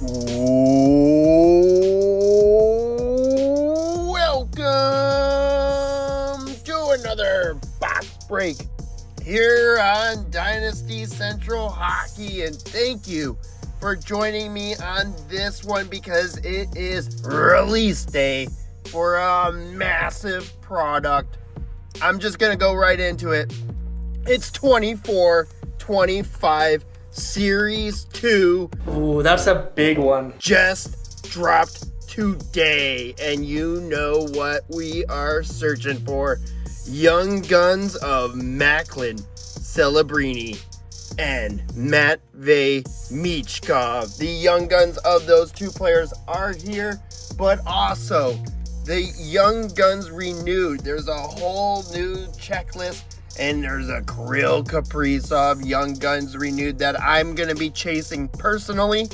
Welcome to another box break here on Dynasty Central Hockey, and thank you for joining me on this one because it is release day for a massive product. I'm just gonna go right into it. It's 24-25 Series 2. Ooh, that's a big one. Just dropped today, and you know what we are searching for. Young Guns of Macklin Celebrini and Matvey Michkov. The Young Guns of those two players are here, but also the Young Guns renewed. There's a whole new checklist, and there's a Kirill Kaprizov Young Guns renewed that I'm going to be chasing personally.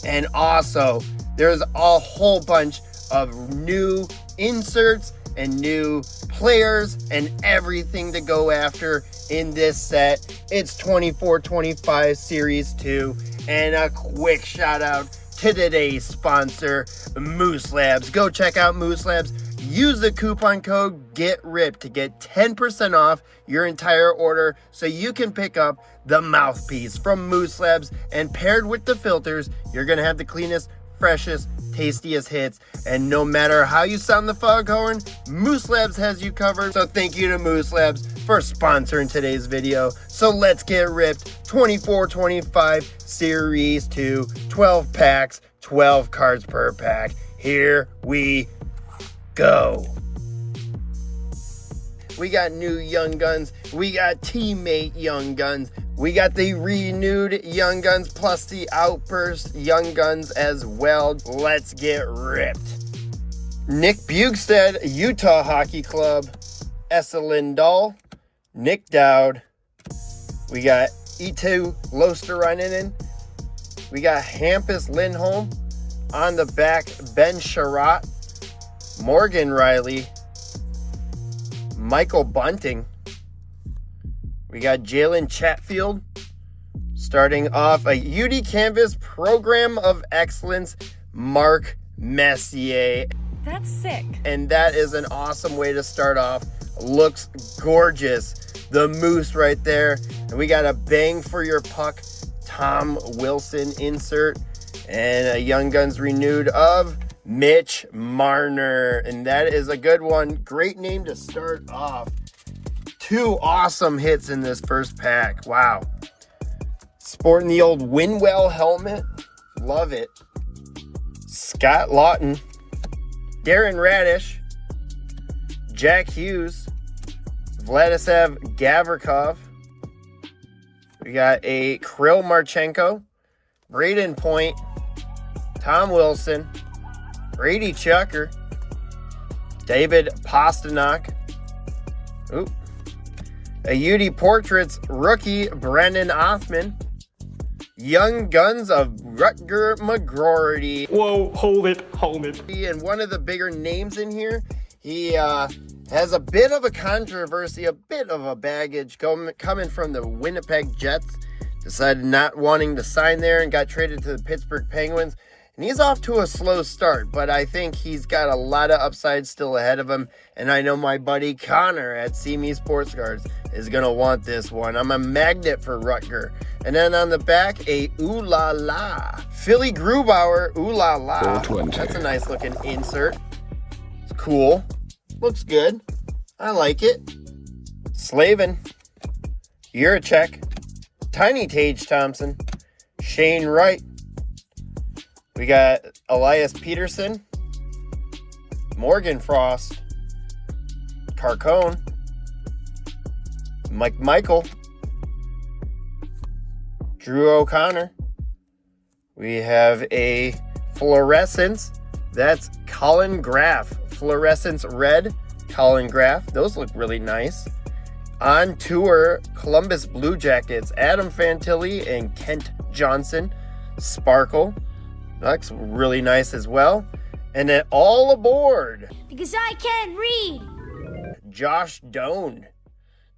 And also, there's a whole bunch of new inserts and new players and everything to go after in this set. It's 24-25 Series 2. And a quick shout out to today's sponsor, mooselabs. Go check out mooselabs. Use the coupon code GETRIPPED to get 10% off your entire order so you can pick up the mouthpiece from mooselabs, and paired with the filters, you're going to have the cleanest, freshest, tastiest hits. And no matter how you sound the foghorn, mooselabs has you covered. So thank you to mooselabs for sponsoring today's video. So let's get ripped. 24-25 Series 2, 12 packs, 12 cards per pack. Here we go. We got new Young Guns. We got teammate Young Guns. We got the renewed Young Guns plus the Outburst Young Guns as well. Let's get ripped. Nick Bugstead, Utah Hockey Club. Esa Lindahl, Nick Dowd. We got Eetu Luostarinen. We got Hampus Lindholm. On the back, Ben Sherratt, Morgan Riley, Michael Bunting. We got Jalen Chatfield. Starting off a UD Canvas Program of Excellence, Mark Messier. That's sick. And that is an awesome way to start off. Looks gorgeous. The moose right there. And we got a bang for your puck Tom Wilson insert. And a Young Guns renewed of Mitch Marner. And that is a good one. Great name to start off. Two awesome hits in this first pack. Wow. Sporting the old Winwell helmet. Love it. Scott Lawton. Darren Radish. Jack Hughes. Vladislav Gavrikov. We got a Kirill Marchenko. Braden Point. Tom Wilson. Brady Chucker. David Pasternak. Oop. A UD Portraits rookie, Brendan Othman. Young Guns of Rutger McGroarty. Whoa, hold it. And one of the bigger names in here, he has a bit of a controversy, a bit of a baggage coming from the Winnipeg Jets. Decided not wanting to sign there and got traded to the Pittsburgh Penguins. And he's off to a slow start, but I think he's got a lot of upside still ahead of him. And I know my buddy Connor at CME Sports Cards is going to want this one. I'm a magnet for Rutger. And then on the back, a Ooh La La. Philly Grubauer, Ooh La La. 420. That's a nice looking insert. It's cool. Looks good. I like it. Slavin. Juracek. Tiny Tage Thompson. Shane Wright. We got Elias Peterson, Morgan Frost, Carcone, Mike Michael, Drew O'Connor. We have a fluorescence. That's Colin Graff. Fluorescence red, Colin Graff. Those look really nice. On tour, Columbus Blue Jackets, Adam Fantilli and Kent Johnson. Sparkle. Looks really nice as well. And then all aboard. Because I can't read. Josh Doan.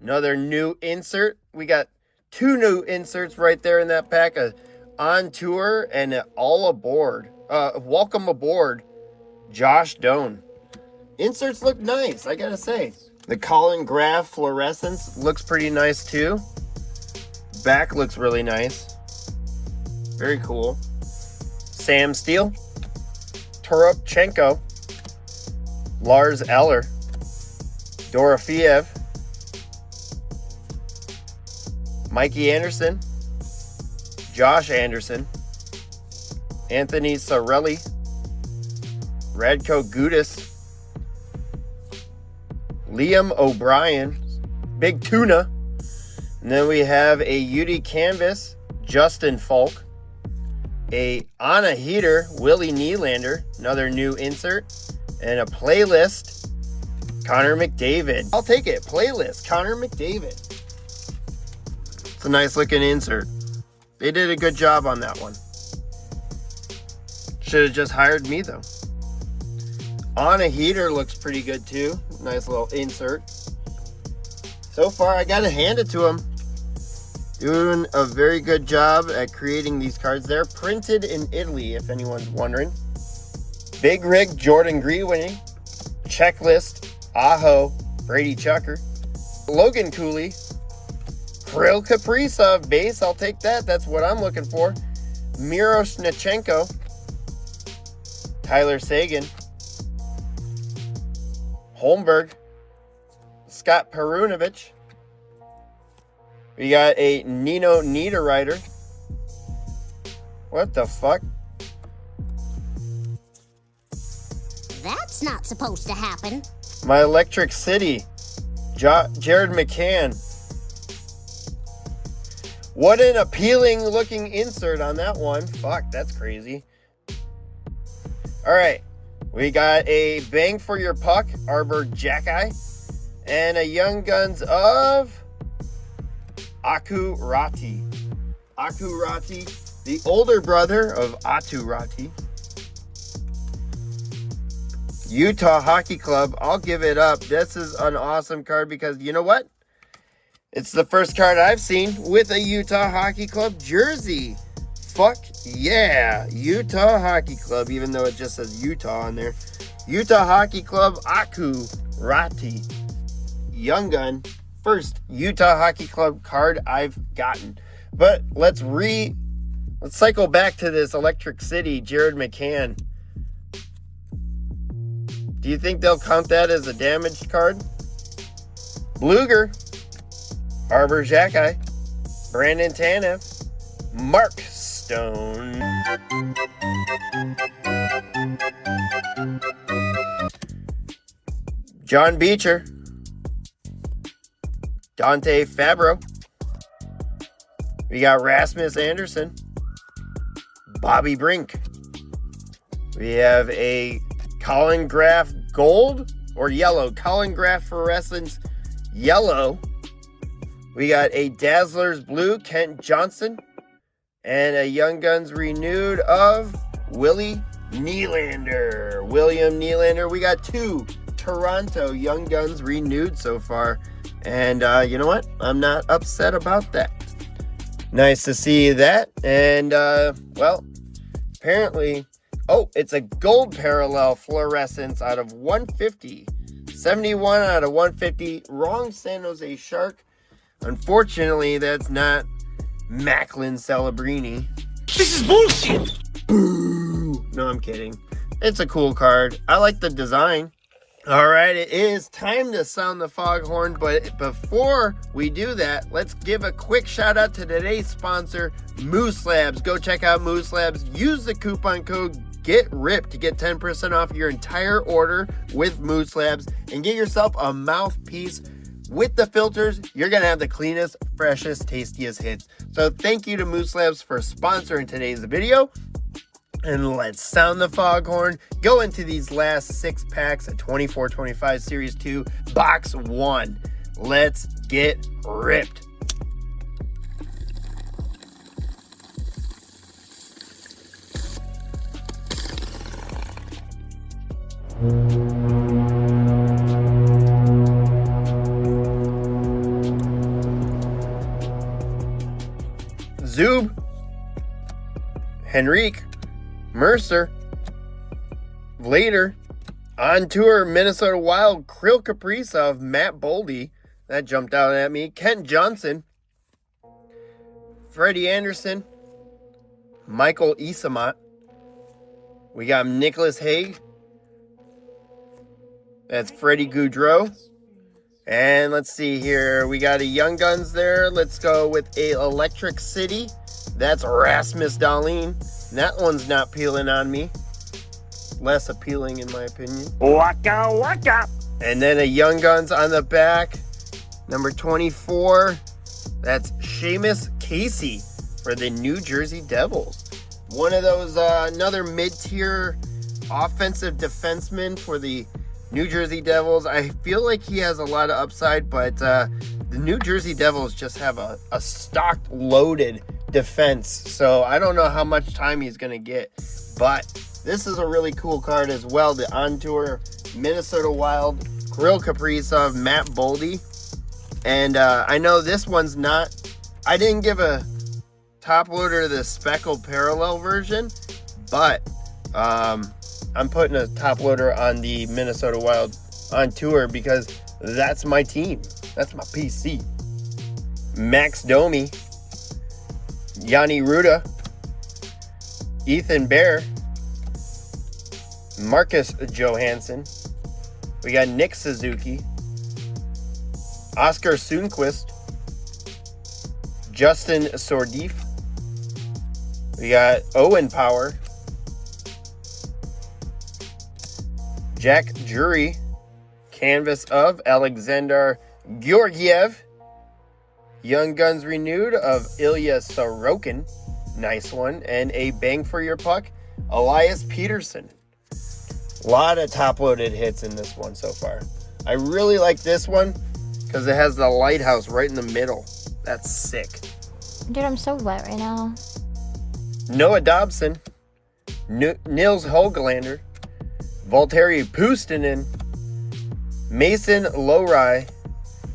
Another new insert. We got two new inserts right there in that pack. A on tour and all aboard. Welcome aboard, Josh Doan. Inserts look nice, I gotta say. The Colin Graf fluorescence looks pretty nice too. Back looks really nice. Very cool. Sam Steele, Toropchenko, Lars Eller, Dorofeev, Mikey Anderson, Josh Anderson, Anthony Sarelli, Radko Gudis, Liam O'Brien, Big Tuna, and then we have a UD Canvas, Justin Falk, a Anna Heater, Willie Nylander, another new insert, and a playlist, Connor McDavid. I'll take it, playlist, Connor McDavid. It's a nice looking insert. They did a good job on that one. Should have just hired me though. Anna Heater looks pretty good too. Nice little insert. So far, I gotta hand it to him. Doing a very good job at creating these cards. They're printed in Italy, if anyone's wondering. Big Rig, Jordan Greenway. Checklist, Aho, Brady Chucker. Logan Cooley. Kirill Kaprizov base, I'll take that. That's what I'm looking for. Miroshnichenko. Tyler Sagan. Holmberg. Scott Perunovich. We got a Nino Niederreiter. What the fuck? That's not supposed to happen. My Electric City. Jared McCann. What an appealing looking insert on that one. Fuck, that's crazy. Alright. We got a Bang for Your Puck, Arbor Jacki. And a Young Guns of Aku Rati. Aku Rati, the older brother of Atu Rati. Utah Hockey Club, I'll give it up. This is an awesome card because you know what? It's the first card I've seen with a Utah Hockey Club jersey. Fuck yeah, Utah Hockey Club, even though it just says Utah on there. Utah Hockey Club, Aku Rati. Young Gun, first Utah Hockey Club card I've gotten. But let's cycle back to this Electric City Jared McCann. Do you think they'll count that as a damaged card? Bluger, Arbor Jacki, Brandon Tanev, Mark Stone, John Beecher, Dante Fabro. We got Rasmus Anderson, Bobby Brink. We have a Colin Graf gold or yellow. Colin Graf fluorescence yellow. We got a Dazzlers blue, Kent Johnson. And a Young Guns renewed of Willie Nylander. William Nylander. We got two Toronto Young Guns renewed so far. And you know what? I'm not upset about that. Nice to see that. And, well, apparently... Oh, it's a gold parallel fluorescence out of 150. 71 out of 150. Wrong San Jose Shark. Unfortunately, that's not Macklin Celebrini. This is bullshit! Boo! No, I'm kidding. It's a cool card. I like the design. Alright, it is time to sound the foghorn, but before we do that, let's give a quick shout out to today's sponsor, Mooselabs. Go check out Mooselabs. Use the coupon code GETRIPPED to get 10% off your entire order with Mooselabs and get yourself a mouthpiece. With the filters, you're going to have the cleanest, freshest, tastiest hits. So thank you to Mooselabs for sponsoring today's video. And let's sound the foghorn. Go into these last 6 packs at 24-25 Series 2 Box 1. Let's get ripped. Zub, Henrique, Mercer. Later, on tour, Minnesota Wild, Krill Kaprizov, Matt Boldy. That jumped out at me. Kent Johnson. Freddie Anderson. Michael Isamont. We got Nicholas Haig. That's Freddie Gaudreau. And let's see here. We got a Young Guns there. Let's go with a Electric City. That's Rasmus Dahlin. That one's not peeling on me. Less appealing in my opinion. Waka waka. And then a Young Guns on the back. Number 24. That's Seamus Casey for the New Jersey Devils. One of those, another mid-tier offensive defenseman for the New Jersey Devils. I feel like he has a lot of upside, but the New Jersey Devils just have a stocked, loaded defense. So I don't know how much time he's going to get. But this is a really cool card as well. The on-tour Minnesota Wild, Krill Kaprizov, Matt Boldy. And I know this one's not... I didn't give a top loader the speckled parallel version, but I'm putting a top loader on the Minnesota Wild on tour because that's my team. That's my PC. Max Domi, Yanni Ruda, Ethan Bear, Marcus Johansson. We got Nick Suzuki, Oscar Sundqvist, Justin Sordif. We got Owen Power, Jack Drury, canvas of Alexander Georgiev, Young Guns renewed of Ilya Sorokin, nice one, and a bang for your puck, Elias Peterson. A lot of top-loaded hits in this one so far. I really like this one because it has the lighthouse right in the middle. That's sick. Dude, I'm so wet right now. Noah Dobson, Nils Hoglander, Valtteri Puustinen, Mason Lohrei,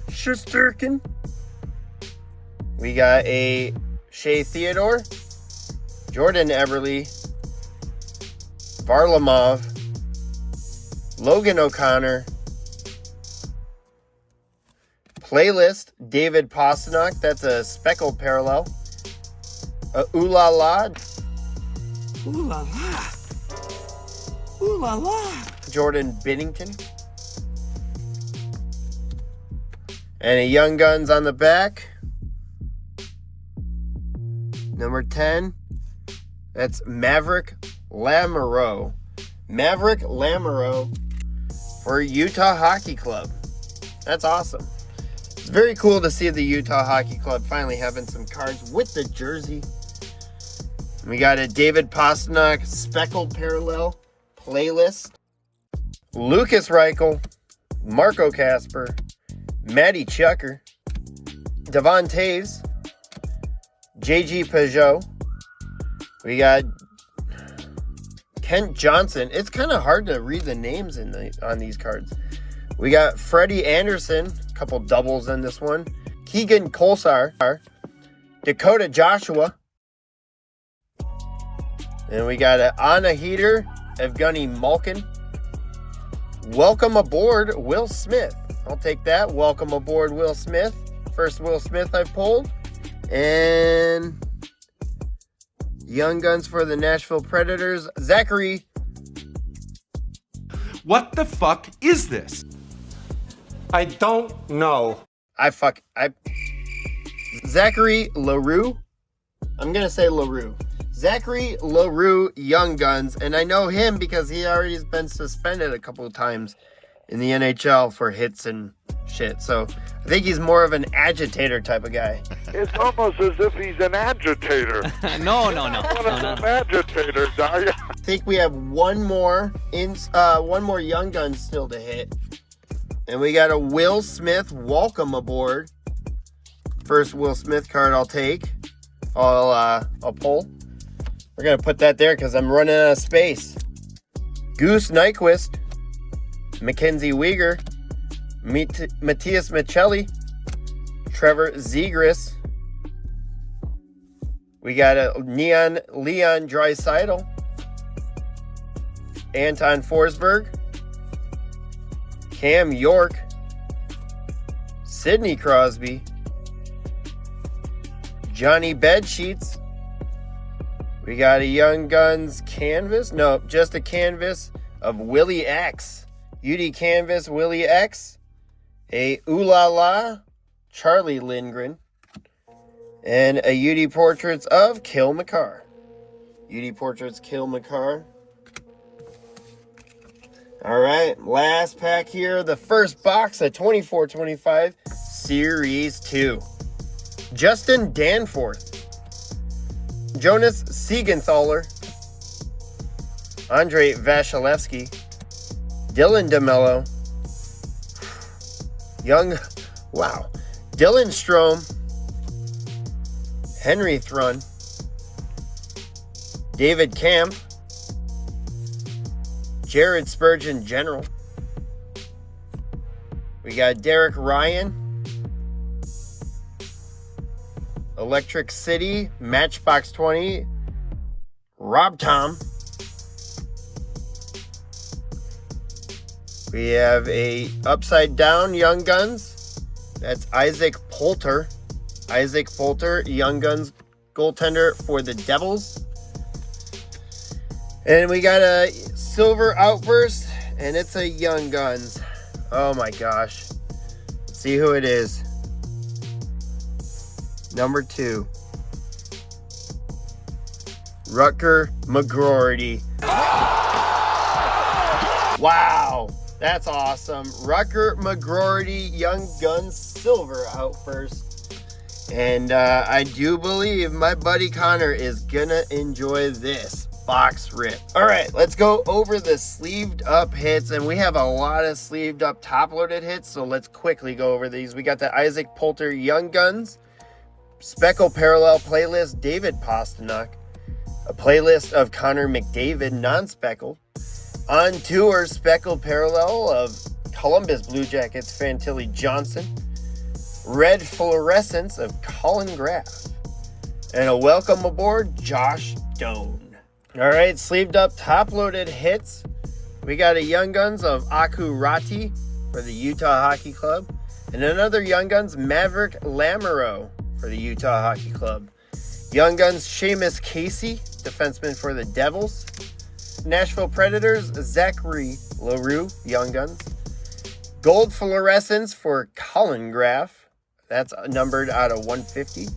Shesterkin. We got a Shea Theodore, Jordan Eberle, Varlamov, Logan O'Connor, Playlist, David Pastrnak. That's a speckled parallel. Ooh La La. Ooh la la. Ooh la la. Jordan Binnington. And a Young Guns on the back. Number 10. That's Maverick Lamoureux. Maverick Lamoureux for Utah Hockey Club. That's awesome. It's very cool to see the Utah Hockey Club finally having some cards with the jersey. We got a David Pastrnak speckled parallel playlist. Lucas Reichel, Marco Casper, Matty Chucker, Devon Taves, JG Peugeot. We got Kent Johnson. It's kind of hard to read the names on these cards. We got Freddie Anderson, a couple doubles in this one. Keegan Kolsar, Dakota Joshua. And we got Anna Heater, Evgeny Malkin. Welcome aboard, Will Smith. I'll take that. Welcome aboard, Will Smith. First Will Smith I've pulled. And Young Guns for the Nashville Predators, Zachary. What the fuck is this? I don't know. Zachary LaRue. I'm going to say LaRue. Zachary LaRue, Young Guns. And I know him because he already has been suspended a couple of times in the NHL for hits and shit. So I think he's more of an agitator type of guy. It's almost as if he's an agitator. No. One of them agitators, are you? I think we have one more Young Guns still to hit. And we got a Will Smith, welcome aboard. First Will Smith card I'll take. I'll pull. We're going to put that there because I'm running out of space. Goose Nyquist, Mackenzie Weegar, Matthias Michelli, Trevor Zegras. We got a Leon Draisaitl, Anton Forsberg, Cam York, Sidney Crosby, Johnny Bedsheets. We got a Young Guns canvas. No, just a canvas of Willie X. UD canvas Willie X. A Ooh La La Charlie Lindgren. And a UD portraits of Kill McCarr. UD portraits Kill McCarr. All right, last pack here. The first box of 24-25 Series 2. Justin Danforth, Jonas Siegenthaler, Andre Vasilevsky, Dylan DeMello, Dylan Strome, Henry Thrun, David Camp, Jared Spurgeon General. We got Derek Ryan, Electric City, Matchbox 20, Rob Tom. We have a Upside Down Young Guns. That's Isaac Poulter. Isaac Poulter, Young Guns goaltender for the Devils. And we got a Silver Outburst, and it's a Young Guns. Oh my gosh. Let's see who it is. Number 2. Rutger McGroarty. Wow, that's awesome. Rutger McGroarty, Young Guns Silver Outburst. And I do believe my buddy Connor is gonna enjoy this box rip. All right, let's go over the sleeved up hits, and we have a lot of sleeved up top loaded hits, so let's quickly go over these. We got the Isaac Poulter Young Guns Speckle Parallel playlist, David Pasternak. A playlist of Connor McDavid, non-Speckle. On Tour Speckle Parallel of Columbus Blue Jackets, Fantilli Johnson. Red Fluorescence of Colin Graff. And a Welcome Aboard, Josh Doan. All right, sleeved up top-loaded hits. We got a Young Guns of Aku Rati for the Utah Hockey Club. And another Young Guns, Maverick Lamoureux for the Utah Hockey Club. Young Guns, Seamus Casey, defenseman for the Devils. Nashville Predators, Zachary LaRue, Young Guns. Gold Fluorescence for Colin Graff. That's numbered out of 150.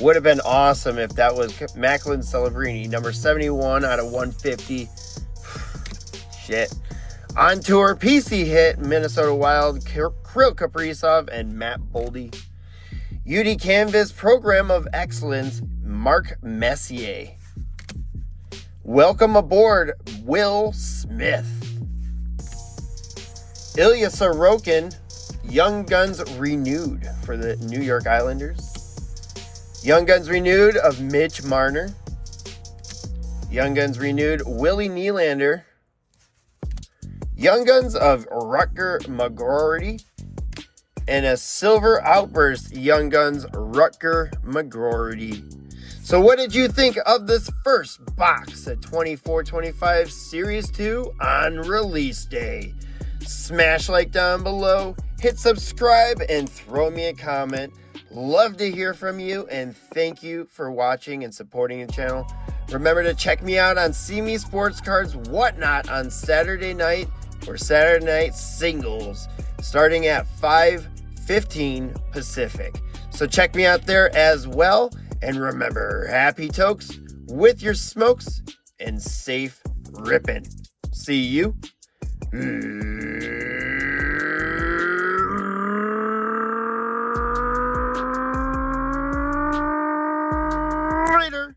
Would have been awesome if that was Macklin Celebrini, number 71 out of 150. Shit. On Tour PC hit, Minnesota Wild, Kirill Kaprizov, and Matt Boldy. UD Canvas Program of Excellence, Mark Messier. Welcome Aboard, Will Smith. Ilya Sorokin, Young Guns Renewed for the New York Islanders. Young Guns Renewed of Mitch Marner. Young Guns Renewed, Willie Nylander. Young Guns of Rutger McGroarty. And a Silver Outburst, Young Guns Rutger McGroarty. So what did you think of this first box at 24-25 Series 2 on release day? Smash like down below, hit subscribe, and throw me a comment. Love to hear from you, and thank you for watching and supporting the channel. Remember to check me out on See Me Sports Cards Whatnot on Saturday night for Saturday Night Singles, starting at 5:15 Pacific. So check me out there as well. And remember, happy tokes with your smokes and safe ripping. See you later.